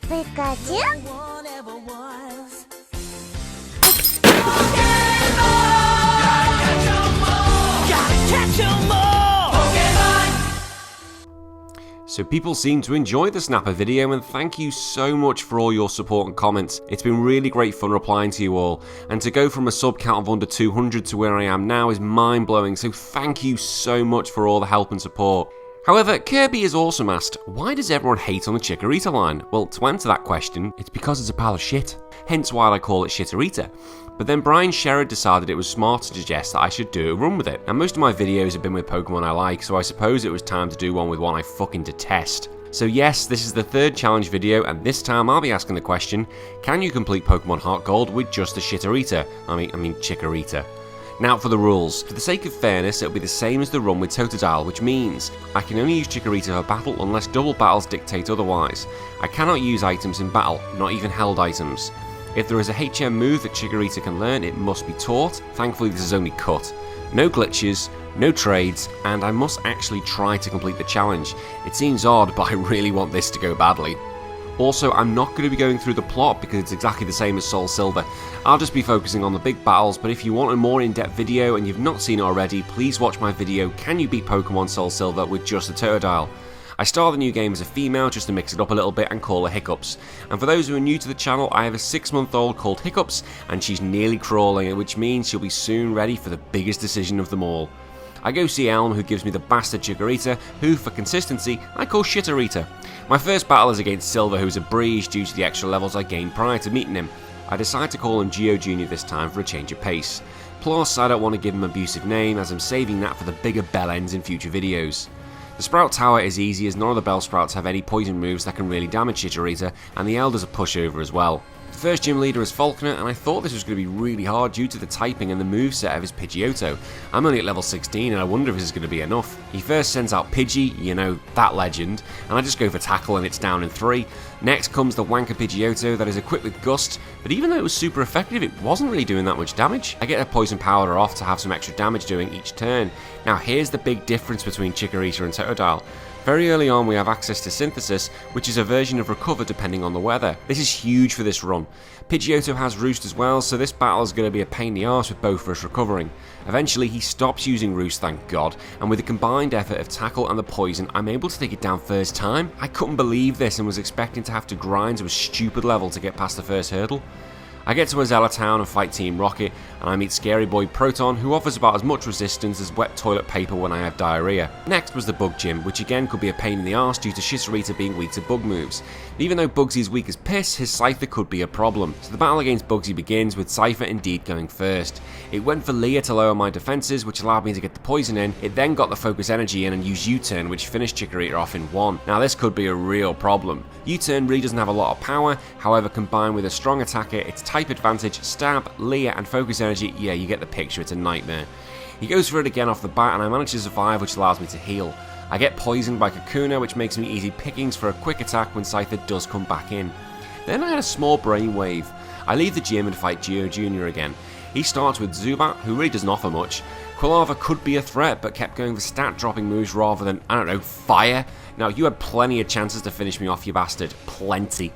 Pikachu? So people seem to enjoy the Snapper video, and thank you so much for all your support and comments. It's been really great fun replying to you all, and to go from a sub count of under 200 to where I am now is mind blowing, so thank you so much for all the help and support. However, Kirby has also asked, why does everyone hate on the Chikorita line? Well, to answer that question, it's because it's a pile of shit. Hence why I call it Shitorita. But then Brian Sherrod decided it was smart to suggest that I should do a run with it. And most of my videos have been with Pokemon I like, so I suppose it was time to do one with one I fucking detest. So yes, this is the third challenge video, and this time I'll be asking the question, can you complete Pokemon Heart Gold with just a Shitorita? I mean Chikorita. Now for the rules. For the sake of fairness, it'll be the same as the run with Totodile, which means I can only use Chikorita for battle unless double battles dictate otherwise. I cannot use items in battle, not even held items. If there is a HM move that Chikorita can learn, it must be taught. Thankfully this is only cut. No glitches, no trades, and I must actually try to complete the challenge. It seems odd, but I really want this to go badly. Also, I'm not going to be going through the plot because it's exactly the same as Soul Silver. I'll just be focusing on the big battles, but if you want a more in-depth video and you've not seen it already, please watch my video, Can You Beat Pokemon Soul Silver with just a Totodile? I start the new game as a female just to mix it up a little bit and call her Hiccups. And for those who are new to the channel, I have a 6-month-old called Hiccups, and she's nearly crawling, which means she'll be soon ready for the biggest decision of them all. I go see Elm, who gives me the bastard Chikorita, who, for consistency, I call Shitorita. My first battle is against Silver, who's a breeze due to the extra levels I gained prior to meeting him. I decide to call him Geo Jr. this time for a change of pace. Plus, I don't want to give him an abusive name, as I'm saving that for the bigger bell ends in future videos. The Sprout Tower is easy, as none of the Bellsprouts have any poison moves that can really damage Chikorita, and the Elder's a pushover as well. The first gym leader is Falconer, and I thought this was going to be really hard due to the typing and the moveset of his Pidgeotto. I'm only at level 16 and I wonder if this is going to be enough. He first sends out Pidgey, you know, that legend, and I just go for Tackle and it's down in 3. Next comes the wanker Pidgeotto that is equipped with Gust, but even though it was super effective, it wasn't really doing that much damage. I get a Poison Powder off to have some extra damage doing each turn. Now here's the big difference between Chikorita and Totodile. Very early on we have access to Synthesis, which is a version of Recover depending on the weather. This is huge for this run. Pidgeotto has Roost as well, so this battle is going to be a pain in the arse with both of us recovering. Eventually he stops using Roost, thank God, and with the combined effort of Tackle and the Poison, I'm able to take it down first time. I couldn't believe this and was expecting to have to grind to a stupid level to get past the first hurdle. I get to Azella Town and fight Team Rocket, and I meet Scary Boy Proton, who offers about as much resistance as wet toilet paper when I have diarrhea. Next was the Bug Gym, which again could be a pain in the arse due to Shitorita being weak to bug moves. Even though Bugsy is weak as piss, his Cypher could be a problem, so the battle against Bugsy begins with Cypher indeed going first. It went for Leah to lower my defences, which allowed me to get the poison in. It then got the focus energy in and used U-Turn, which finished Chikorita off in 1. Now this could be a real problem. U-Turn really doesn't have a lot of power, however combined with a strong attacker, its type advantage, stab, Leah and focus energy, yeah, you get the picture, it's a nightmare. He goes for it again off the bat and I manage to survive, which allows me to heal. I get poisoned by Kakuna, which makes me easy pickings for a quick attack when Scyther does come back in. Then I had a small brainwave. I leave the gym and fight Geo Jr. again. He starts with Zubat, who really doesn't offer much. Quilava could be a threat, but kept going for stat dropping moves rather than, I don't know, fire. Now you had plenty of chances to finish me off, you bastard. Plenty.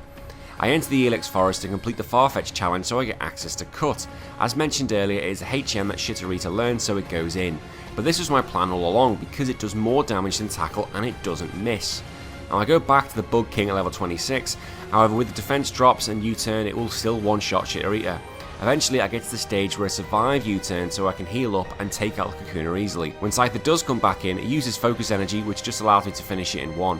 I enter the Elix Forest to complete the Farfetch challenge so I get access to Cut. As mentioned earlier, it is a HM that Shitorita learns, so it goes in. But this was my plan all along because it does more damage than Tackle and it doesn't miss. Now I go back to the Bug King at level 26, however with the defense drops and U-Turn it will still one-shot Shitorita. Eventually I get to the stage where I survive U-Turn so I can heal up and take out Kakuna easily. When Scyther does come back in, it uses Focus Energy, which just allows me to finish it in 1.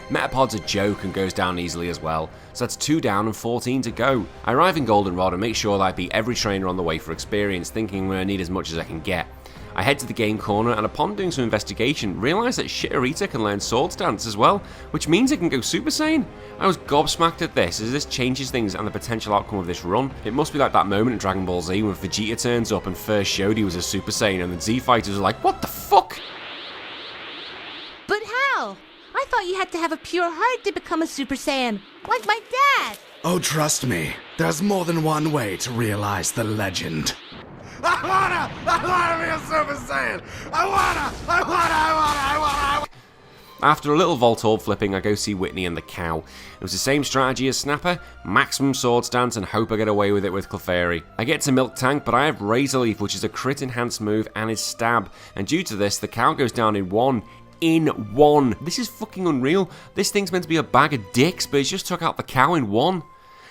Metapod's a joke and goes down easily as well, so that's 2 down and 14 to go. I arrive in Goldenrod and make sure that I beat every trainer on the way for experience, thinking I'm going to need as much as I can get. I head to the game corner and upon doing some investigation, realise that Shitorita can learn Sword Stance as well, which means it can go Super Saiyan. I was gobsmacked at this, as this changes things and the potential outcome of this run. It must be like that moment in Dragon Ball Z when Vegeta turns up and first showed he was a Super Saiyan and the Z Fighters are like, what the fuck? But how? I thought you had to have a pure heart to become a Super Saiyan, like my dad. Oh, trust me, there's more than one way to realize the legend. I wanna be a Super Saiyan! I wanna! After a little Voltorb flipping, I go see Whitney and the cow. It was the same strategy as Snapper, maximum sword stance and hope I get away with it with Clefairy. I get to Miltank, but I have Razor Leaf, which is a crit enhanced move and is stab, and due to this, the cow goes down in one. This is fucking unreal. This thing's meant to be a bag of dicks, but it just took out the cow in one.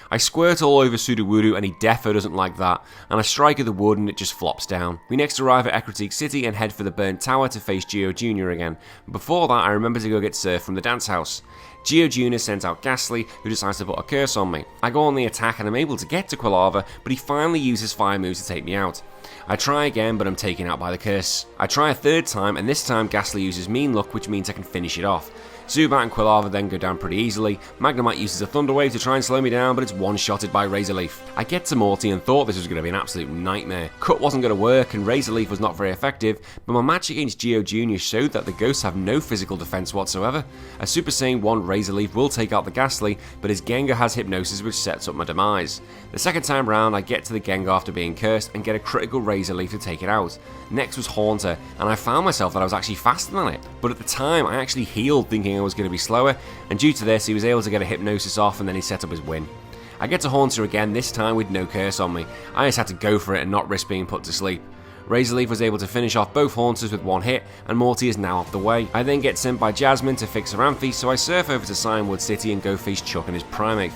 I squirt all over Sudowoodo and he defo doesn't like that, and I strike at the wood and it just flops down. We next arrive at Ecruteak City and head for the Burnt Tower to face Geo Jr. again. Before that, I remember to go get Surf from the dance house. Geo Jr. sends out Ghastly, who decides to put a curse on me. I go on the attack and I'm able to get to Quilava, but he finally uses fire moves to take me out. I try again, but I'm taken out by the curse. I try a third time, and this time Ghastly uses Mean Luck, which means I can finish it off. Zubat and Quilava then go down pretty easily. Magnemite uses a Thunder Wave to try and slow me down, but it's one-shotted by Razor Leaf. I get to Morty and thought this was going to be an absolute nightmare. Cut wasn't going to work and Razor Leaf was not very effective, but my match against Geo Jr. showed that the ghosts have no physical defense whatsoever. A Super Saiyan 1 Razor Leaf will take out the Ghastly, but his Gengar has Hypnosis, which sets up my demise. The second time round, I get to the Gengar after being cursed and get a critical Razor Leaf to take it out. Next was Haunter, and I found myself that I was actually faster than it, but at the time I actually healed thinking I was going to be slower, and due to this he was able to get a Hypnosis off and then he set up his win. I get to Haunter again, this time with no curse on me. I just had to go for it and not risk being put to sleep. Razor Leaf was able to finish off both Haunters with one hit, and Morty is now off the way. I then get sent by Jasmine to fix her Amphi, so I surf over to Cyanwood City and go face Chuck and his Primeape.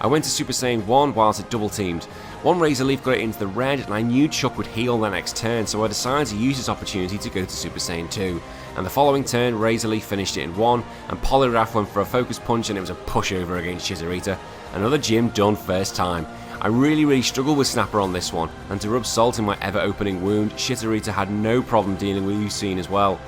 I went to Super Saiyan 1 whilst it double teamed. One Razor Leaf got it into the red and I knew Chuck would heal the next turn, so I decided to use this opportunity to go to Super Saiyan 2. And the following turn, Razor Leaf finished it in one, and Poliwrath went for a focus punch and it was a pushover against Chikorita. Another gym done first time. I really struggled with Snapper on this one, and to rub salt in my ever-opening wound, Chikorita had no problem dealing with Lucine as well.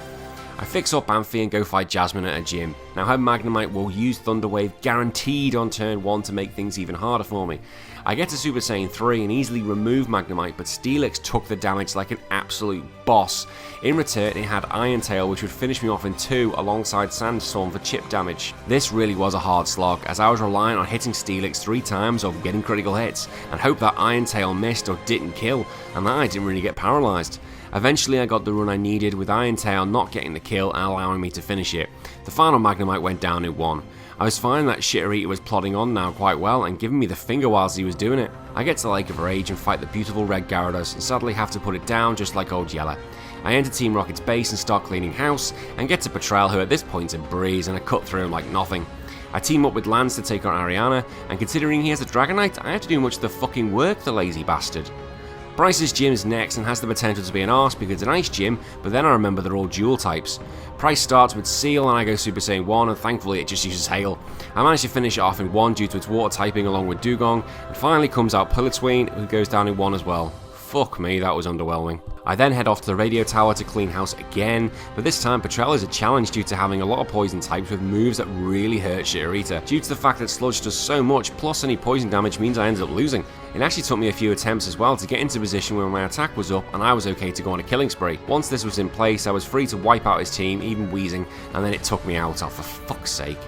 I fix up Amphi and go fight Jasmine at a gym. Now her Magnemite will use Thunder Wave guaranteed on turn 1 to make things even harder for me. I get to Super Saiyan 3 and easily remove Magnemite, but Steelix took the damage like an absolute boss. In return it had Iron Tail, which would finish me off in 2 alongside Sandstorm for chip damage. This really was a hard slog, as I was relying on hitting Steelix 3 times or getting critical hits, and hope that Iron Tail missed or didn't kill, and that I didn't really get paralysed. Eventually I got the run I needed, with Iron Tail not getting the kill and allowing me to finish it. The final Magnemite went down in 1. I was finding that Chikorita was plodding on now quite well and giving me the finger whilst he was doing it. I get to Lake of Rage and fight the beautiful red Gyarados and sadly have to put it down just like old Yella. I enter Team Rocket's base and start cleaning house, and get to Betrayal, who at this point is a breeze, and I cut through him like nothing. I team up with Lance to take on Ariana, and considering he has a Dragonite, I have to do much of the fucking work, the lazy bastard. Bryce's gym is next and has the potential to be an arse because it's an ice gym, but then I remember they're all dual types. Bryce starts with Seal and I go Super Saiyan 1 and thankfully it just uses Hail. I managed to finish it off in 1 due to its water typing along with Dugong, and finally comes out Pilotween, who goes down in 1 as well. Fuck me, that was underwhelming. I then head off to the radio tower to clean house again, but this time Petrel is a challenge due to having a lot of poison types with moves that really hurt Chikorita. Due to the fact that Sludge does so much, plus any poison damage means I ended up losing. It actually took me a few attempts as well to get into position where my attack was up and I was okay to go on a killing spree. Once this was in place, I was free to wipe out his team, even Weezing, and then it took me out, oh for fuck's sake.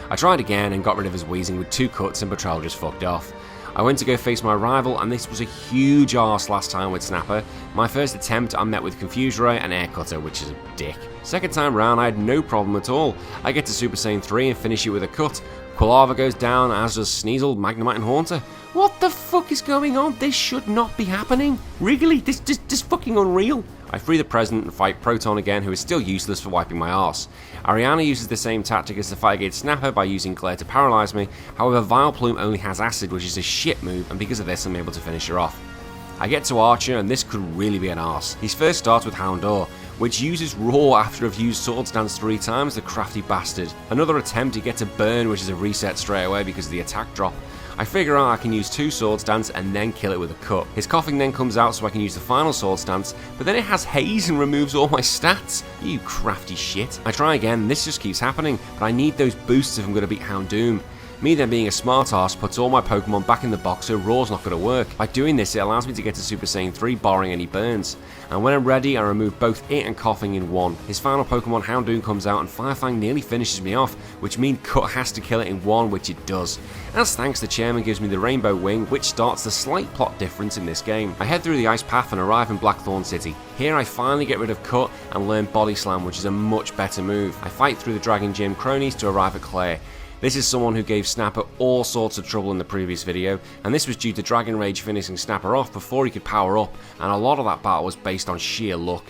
I tried again and got rid of his Weezing with 2 cuts and Petrel just fucked off. I went to go face my rival, and this was a huge arse last time with Snapper. My first attempt I met with Confuse Ray and Air Cutter, which is a dick. Second time round I had no problem at all. I get to Super Saiyan 3 and finish it with a cut. Quilava goes down, as does Sneasel, Magnemite and Haunter. What the fuck is going on? This should not be happening. Really? This fucking unreal. I free the President and fight Proton again, who is still useless for wiping my arse. Ariana uses the same tactic as the fight against Snapper by using Glare to paralyse me, however Vileplume only has Acid, which is a shit move, and because of this I'm able to finish her off. I get to Archer, and this could really be an arse. He first starts with Houndour, which uses Roar after I've used Swords Dance 3 times, the crafty bastard. Another attempt he gets a Burn, which is a reset straight away because of the attack drop. I figure out I can use 2 Swords Dance and then kill it with a cut. His coughing then comes out so I can use the final Swords Dance, but then it has Haze and removes all my stats. You crafty shit. I try again, this just keeps happening, but I need those boosts if I'm going to beat Houndoom. Me then being a smart ass puts all my Pokemon back in the box so Roar's not going to work. By doing this it allows me to get to Super Saiyan 3 barring any burns. And when I'm ready I remove both it and Coughing in one. His final Pokemon Houndoom comes out and Firefang nearly finishes me off, which means Cut has to kill it in one, which it does. As thanks, the chairman gives me the Rainbow Wing, which starts the slight plot difference in this game. I head through the Ice Path and arrive in Blackthorn City. Here I finally get rid of Cut and learn Body Slam, which is a much better move. I fight through the Dragon Gym cronies to arrive at Claire. This is someone who gave Snapper all sorts of trouble in the previous video, and this was due to Dragon Rage finishing Snapper off before he could power up, and a lot of that battle was based on sheer luck.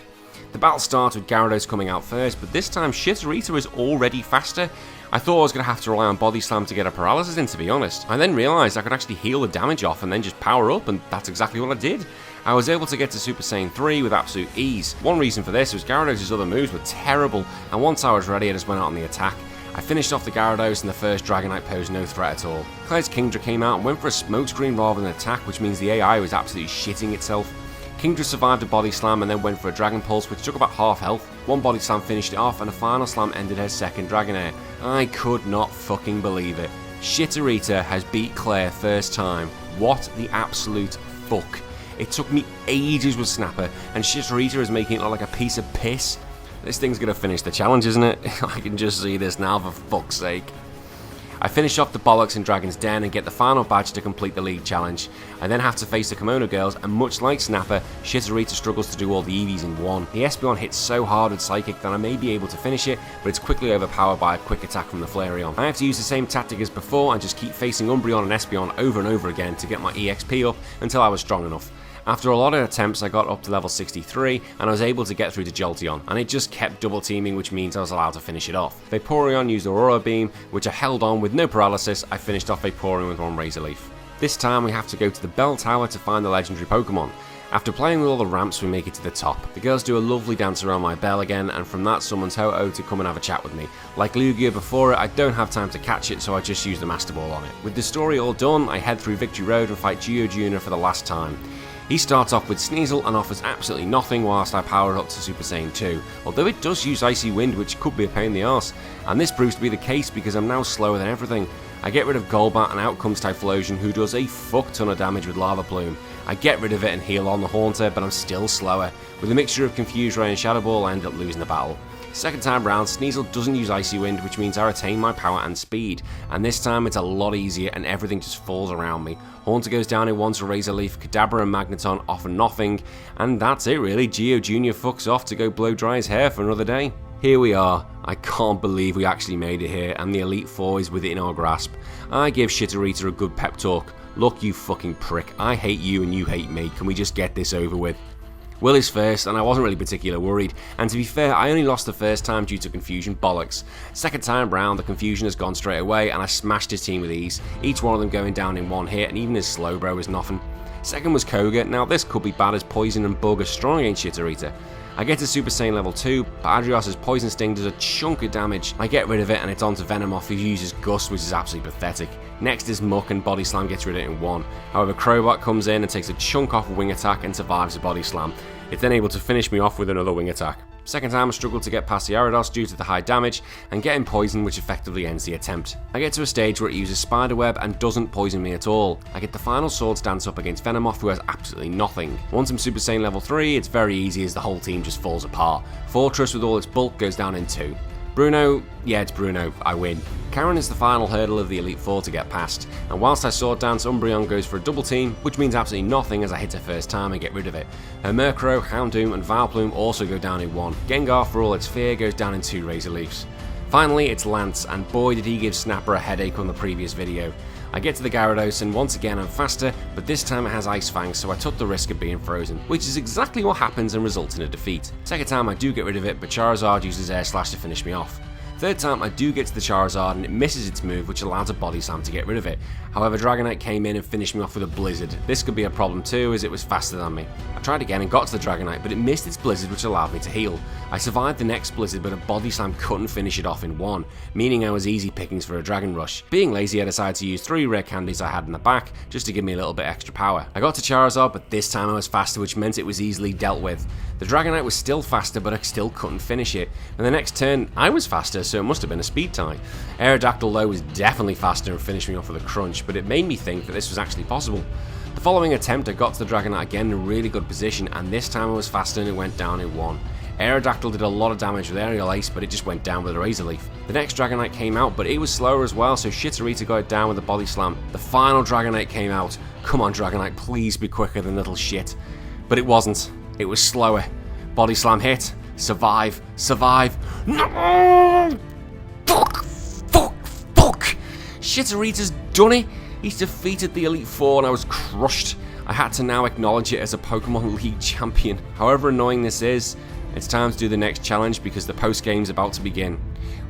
The battle starts with Gyarados coming out first, but this time Chikorita is already faster. I thought I was going to have to rely on Body Slam to get a paralysis in, to be honest. I then realised I could actually heal the damage off and then just power up, and that's exactly what I did. I was able to get to Super Saiyan 3 with absolute ease. One reason for this was Gyarados' other moves were terrible, and once I was ready I just went out on the attack. I finished off the Gyarados and the first Dragonite posed no threat at all. Claire's Kingdra came out and went for a smokescreen rather than an attack, which means the AI was absolutely shitting itself. Kingdra survived a Body Slam and then went for a Dragon Pulse, which took about half health. One Body Slam finished it off and a final slam ended her second Dragonair. I could not fucking believe it. Chikorita has beat Claire first time. What the absolute fuck. It took me ages with Snapper and Chikorita is making it look like a piece of piss. This thing's gonna finish the challenge, isn't it? I can just see this now, for fuck's sake. I finish off the Bollocks in Dragon's Den and get the final badge to complete the league challenge. I then have to face the Kimono Girls, and much like Snapper, Chikorita struggles to do all the EVs in one. The Espeon hits so hard with Psychic that I may be able to finish it, but it's quickly overpowered by a quick attack from the Flareon. I have to use the same tactic as before and just keep facing Umbreon and Espeon over and over again to get my EXP up until I was strong enough. After a lot of attempts I got up to level 63 and I was able to get through to Jolteon, and it just kept double teaming, which means I was allowed to finish it off. Vaporeon used Aurora Beam, which I held on with no paralysis. I finished off Vaporeon with one Razor Leaf. This time we have to go to the Bell Tower to find the legendary Pokemon. After playing with all the ramps we make it to the top. The girls do a lovely dance around my bell again, and from that summons Ho-Oh to come and have a chat with me. Like Lugia before it, I don't have time to catch it, so I just use the Master Ball on it. With the story all done, I head through Victory Road and fight Geo Jr. for the last time. He starts off with Sneasel and offers absolutely nothing whilst I power up to Super Saiyan 2, although it does use Icy Wind, which could be a pain in the arse, and this proves to be the case because I'm now slower than everything. I get rid of Golbat and out comes Typhlosion, who does a fuck ton of damage with Lava Plume. I get rid of it and heal on the Haunter, but I'm still slower. With a mixture of Confuse Ray and Shadow Ball, I end up losing the battle. Second time round, Sneasel doesn't use Icy Wind, which means I retain my power and speed, and this time it's a lot easier and everything just falls around me. Haunter goes down in one to Razor Leaf, Kadabra and Magneton offer nothing, and that's it really. Geo Jr. fucks off to go blow dry his hair for another day. Here we are. I can't believe we actually made it here, and the Elite Four is within our grasp. I give Chikorita a good pep talk. Look, you fucking prick, I hate you and you hate me, can we just get this over with? Will is first, and I wasn't really particularly worried, and to be fair, I only lost the first time due to confusion bollocks. Second time round, the confusion has gone straight away, and I smashed his team with ease, each one of them going down in one hit, and even his Slowbro was nothing. Second was Koga. Now this could be bad as Poison and Bug are strong against Chikorita. I get to Super Saiyan level 2, but Adrios' Poison Sting does a chunk of damage. I get rid of it and it's on to Venomoth, who uses Gust, which is absolutely pathetic. Next is Muck and Body Slam gets rid of it in one. However, Crowbat comes in and takes a chunk off a Wing Attack and survives a Body Slam. It's then able to finish me off with another Wing Attack. Second time I struggled to get past the Gyarados due to the high damage and getting poisoned, which effectively ends the attempt. I get to a stage where it uses Spiderweb and doesn't poison me at all. I get the final Swords Dance up against Venomoth, who has absolutely nothing. Once I'm Super Saiyan level 3, it's very easy as the whole team just falls apart. Fortress with all its bulk goes down in 2. Bruno, yeah, it's Bruno, I win. Karen is the final hurdle of the Elite Four to get past, and whilst I Sword Dance, Umbreon goes for a double team, which means absolutely nothing as I hit her first time and get rid of it. Her Murkrow, Houndoom and Vileplume also go down in 1. Gengar, for all its fear, goes down in 2 Razor Leafs. Finally, it's Lance, and boy did he give Snapper a headache on the previous video. I get to the Gyarados and once again I'm faster, but this time it has Ice Fang, so I took the risk of being frozen, which is exactly what happens and results in a defeat. Second time I do get rid of it, but Charizard uses Air Slash to finish me off. Third time I do get to the Charizard and it misses its move, which allows a Body Slam to get rid of it. However, Dragonite came in and finished me off with a Blizzard. This could be a problem too, as it was faster than me. I tried again and got to the Dragonite, but it missed its Blizzard, which allowed me to heal. I survived the next Blizzard, but a Body Slam couldn't finish it off in 1, meaning I was easy pickings for a Dragon Rush. Being lazy, I decided to use 3 rare candies I had in the back, just to give me a little bit extra power. I got to Charizard, but this time I was faster, which meant it was easily dealt with. The Dragonite was still faster, but I still couldn't finish it. And the next turn, I was faster, so it must have been a speed tie. Aerodactyl though was definitely faster and finished me off with a crunch, but it made me think that this was actually possible. The following attempt I got to the Dragonite again in a really good position, and this time I was faster and it went down in one. Aerodactyl did a lot of damage with Aerial Ace, but it just went down with a Razor Leaf. The next Dragonite came out, but it was slower as well, so Chikorita got it down with a Body Slam. The final Dragonite came out. Come on Dragonite, please be quicker than little shit. But it wasn't. It was slower. Body Slam hit. Survive. Survive. No! Fuck! Chikorita's done it. He's defeated the Elite Four and I was crushed. I had to now acknowledge it as a Pokemon League champion. However annoying this is, it's time to do the next challenge because the post-game's about to begin.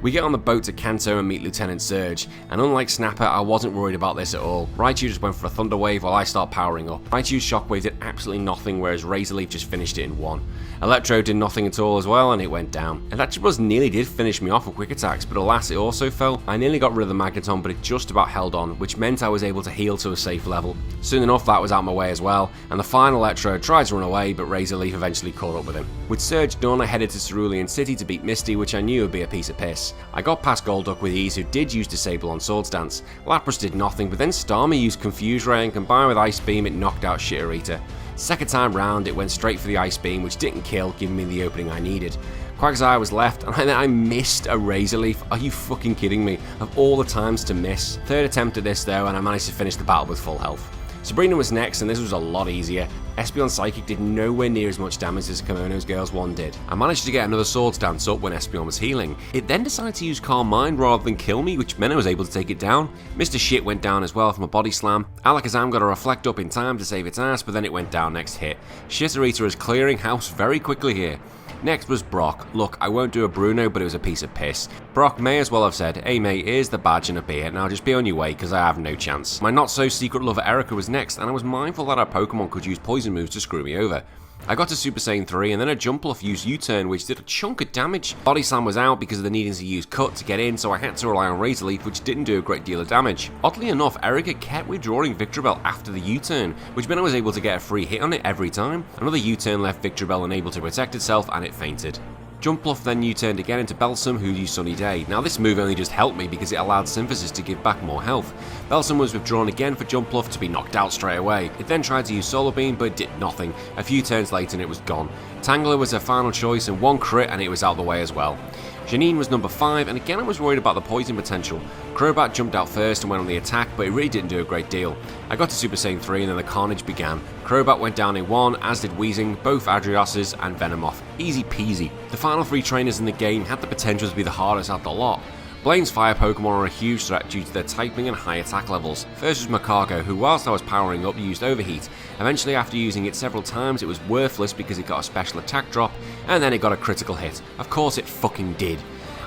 We get on the boat to Kanto and meet Lieutenant Surge, and unlike Snapper, I wasn't worried about this at all. Raichu just went for a Thunder Wave while I start powering up. Raichu's Shockwave did absolutely nothing, whereas Razor Leaf just finished it in one. Electro did nothing at all as well, and it went down. Electabuzz nearly did finish me off with Quick Attacks, but alas, it also fell. I nearly got rid of the Magneton, but it just about held on, which meant I was able to heal to a safe level. Soon enough, that was out of my way as well, and the final Electro tried to run away, but Razor Leaf eventually caught up with him. With Surge done, I headed to Cerulean City to beat Misty, which I knew would be a piece of piss. I got past Golduck with ease, who did use Disable on Swords Dance. Lapras did nothing, but then Starmie used Confuse Ray, and combined with Ice Beam, it knocked out Chikorita. Second time round, it went straight for the Ice Beam, which didn't kill, giving me the opening I needed. Quagsire was left, and then I missed a Razor Leaf. Are you fucking kidding me? Of all the times to miss. Third attempt at this though, and I managed to finish the battle with full health. Sabrina was next, and this was a lot easier. Espeon Psychic did nowhere near as much damage as Kimono's Girls 1 did. I managed to get another Swords Dance up when Espeon was healing. It then decided to use Calm Mind rather than kill me, which meant I was able to take it down. Mr. Shit went down as well from a Body Slam. Alakazam got a Reflect up in time to save its ass, but then it went down next hit. Chikorita is clearing house very quickly here. Next was Brock. Look, I won't do a Bruno, but it was a piece of piss. Brock may as well have said, hey mate, here's the badge and a beer, now just be on your way because I have no chance. My not-so-secret lover Erica was next, and I was mindful that our Pokemon could use poison moves to screw me over. I got to Super Saiyan 3 and then a Jumpluff used U-turn which did a chunk of damage. Body Slam was out because of the needing to use Cut to get in, so I had to rely on Razor Leaf which didn't do a great deal of damage. Oddly enough, Erica kept withdrawing Victreebel after the U-turn, which meant I was able to get a free hit on it every time. Another U-turn left Victreebel unable to protect itself and it fainted. Jumpluff then U-turned again into Belsum, who used Sunny Day. Now this move only just helped me because it allowed Synthesis to give back more health. Belsum was withdrawn again for Jumpluff to be knocked out straight away. It then tried to use Solar Beam but did nothing. A few turns later and it was gone. Tangler was her final choice and one crit and it was out the way as well. Janine was number 5, and again I was worried about the poison potential. Crobat jumped out first and went on the attack, but it really didn't do a great deal. I got to Super Saiyan 3 and then the carnage began. Crobat went down in 1, as did Weezing, both Adrioses and Venomoth. Easy peasy. The final 3 trainers in the game had the potential to be the hardest out the lot. Blaine's fire Pokemon are a huge threat due to their typing and high attack levels. First was Macago, who whilst I was powering up used Overheat. Eventually after using it several times it was worthless because it got a special attack drop, and then it got a critical hit. Of course it fucking did.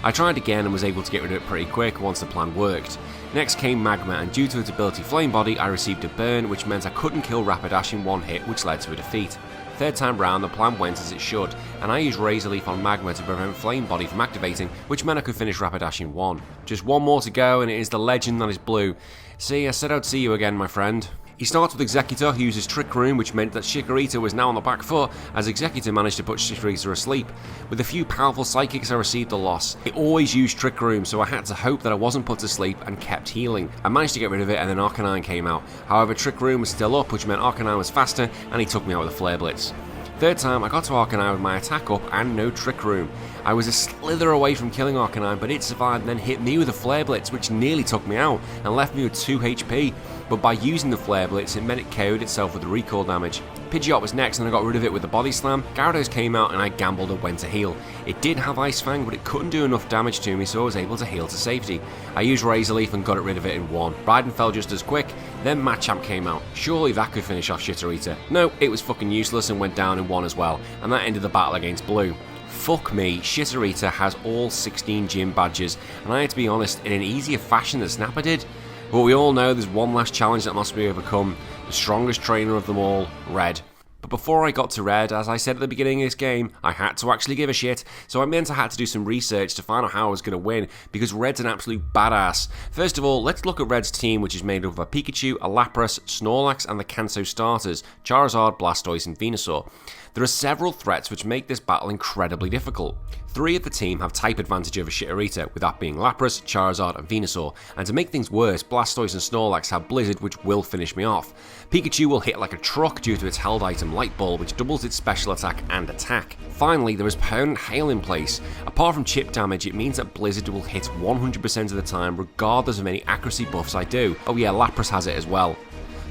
I tried again and was able to get rid of it pretty quick once the plan worked. Next came Magma, and due to its ability Flame Body I received a burn which meant I couldn't kill Rapidash in one hit, which led to a defeat. Third time round the plan went as it should, and I used Razor Leaf on Magma to prevent Flame Body from activating, which meant I could finish Rapidash in 1. Just one more to go and it is the legend that is Blue. See, I said I'd see you again, my friend. He starts with Executor, who uses Trick Room, which meant that Chikorita was now on the back foot, as Executor managed to put Chikorita asleep. With a few powerful Psychics I received a loss. It always used Trick Room, so I had to hope that I wasn't put to sleep and kept healing. I managed to get rid of it and then Arcanine came out. However, Trick Room was still up, which meant Arcanine was faster and he took me out with a Flare Blitz. Third time I got to Arcanine with my attack up and no Trick Room. I was a slither away from killing Arcanine, but it survived and then hit me with a Flare Blitz, which nearly took me out and left me with 2 HP. But by using the Flare Blitz, it meant it KO'd itself with the recall damage. Pidgeot was next and I got rid of it with the Body Slam. Gyarados came out and I gambled and went to heal. It did have Ice Fang, but it couldn't do enough damage to me, so I was able to heal to safety. I used Razor Leaf and got rid of it in 1. Raiden fell just as quick, then Machamp came out. Surely that could finish off Chikorita. No, it was fucking useless and went down in 1 as well, and that ended the battle against Blue. Fuck me, Chikorita has all 16 gym badges, and I had to be honest, in an easier fashion than Snapper did. But we all know there's one last challenge that must be overcome, the strongest trainer of them all, Red. But before I got to Red, as I said at the beginning of this game, I had to actually give a shit, so I meant I had to do some research to find out how I was going to win, because Red's an absolute badass. First of all, let's look at Red's team, which is made up of a Pikachu, a Lapras, Snorlax, and the Kanto starters, Charizard, Blastoise, and Venusaur. There are several threats which make this battle incredibly difficult. 3 of the team have type advantage over Chikorita, with that being Lapras, Charizard and Venusaur, and to make things worse, Blastoise and Snorlax have Blizzard, which will finish me off. Pikachu will hit like a truck due to its held item Light Ball, which doubles its special attack and attack. Finally, there is permanent Hail in place. Apart from chip damage, it means that Blizzard will hit 100% of the time regardless of any accuracy buffs I do. Oh yeah, Lapras has it as well.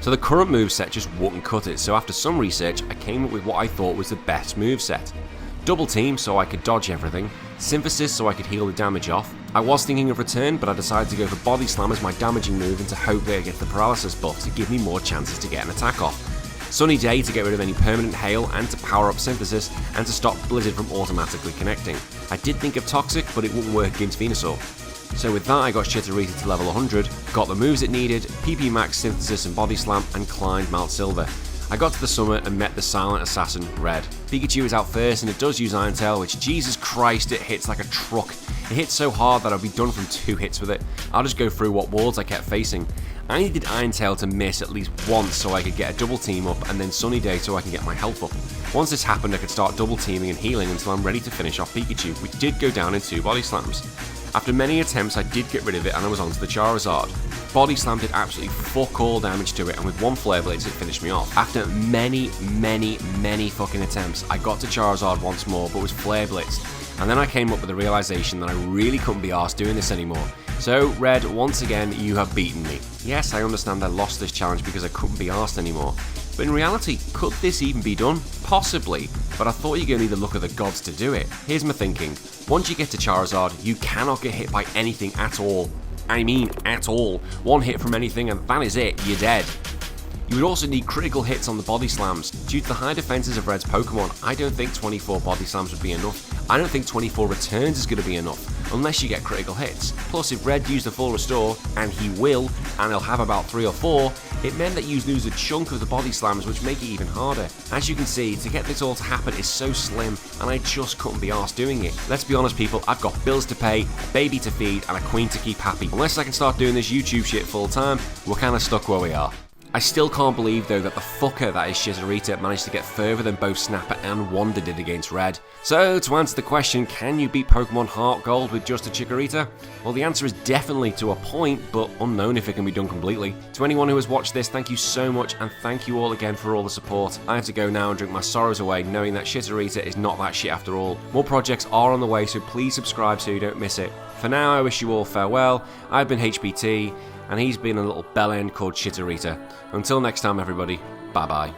So the current moveset just wouldn't cut it, so after some research, I came up with what I thought was the best moveset. Double Team so I could dodge everything, Synthesis so I could heal the damage off. I was thinking of Return, but I decided to go for Body Slam as my damaging move and to hope that I get the Paralysis buff to give me more chances to get an attack off. Sunny Day to get rid of any permanent hail and to power up Synthesis and to stop Blizzard from automatically connecting. I did think of Toxic, but it wouldn't work against Venusaur. So with that I got Chikorita to level 100, got the moves it needed, PP Max, Synthesis and Body Slam, and climbed Mount Silver. I got to the summit and met the silent assassin, Red. Pikachu is out first and it does use Iron Tail, which Jesus Christ it hits like a truck. It hits so hard that I'll be done from 2 hits with it. I'll just go through what walls I kept facing. I needed Iron Tail to miss at least once so I could get a double team up and then Sunny Day so I can get my health up. Once this happened I could start double teaming and healing until I'm ready to finish off Pikachu, which did go down in 2 Body Slams. After many attempts I did get rid of it and I was onto the Charizard. Body Slam did absolutely fuck all damage to it and with 1 Flare Blades it finished me off. After many fucking attempts I got to Charizard once more but was Flare Blitzed, and then I came up with the realisation that I really couldn't be arsed doing this anymore. So Red, once again you have beaten me. Yes, I understand I lost this challenge because I couldn't be arsed anymore, but in reality, could this even be done? Possibly, but I thought you're going to need the luck of the gods to do it. Here's my thinking. Once you get to Charizard, you cannot get hit by anything at all. I mean at all. 1 hit from anything and that is it, you're dead. You would also need critical hits on the Body Slams. Due to the high defenses of Red's Pokemon, I don't think 24 Body Slams would be enough. I don't think 24 returns is going to be enough, unless you get critical hits. Plus, if Red used the full restore, and he will, and he'll have about 3 or 4, it meant that you'd lose a chunk of the Body Slams, which make it even harder. As you can see, to get this all to happen is so slim, and I just couldn't be arsed doing it. Let's be honest people, I've got bills to pay, a baby to feed, and a queen to keep happy. Unless I can start doing this YouTube shit full time, we're kinda stuck where we are. I still can't believe though that the fucker that is Chikorita managed to get further than both Snapper and Wanda did against Red. So to answer the question, can you beat Pokemon Heart Gold with just a Chikorita? Well, the answer is definitely to a point, but unknown if it can be done completely. To anyone who has watched this, thank you so much and thank you all again for all the support. I have to go now and drink my sorrows away knowing that Chikorita is not that shit after all. More projects are on the way, so please subscribe so you don't miss it. For now, I wish you all farewell. I've been HBT, and he's been a little bellend called Chikorita. Until next time everybody, bye bye.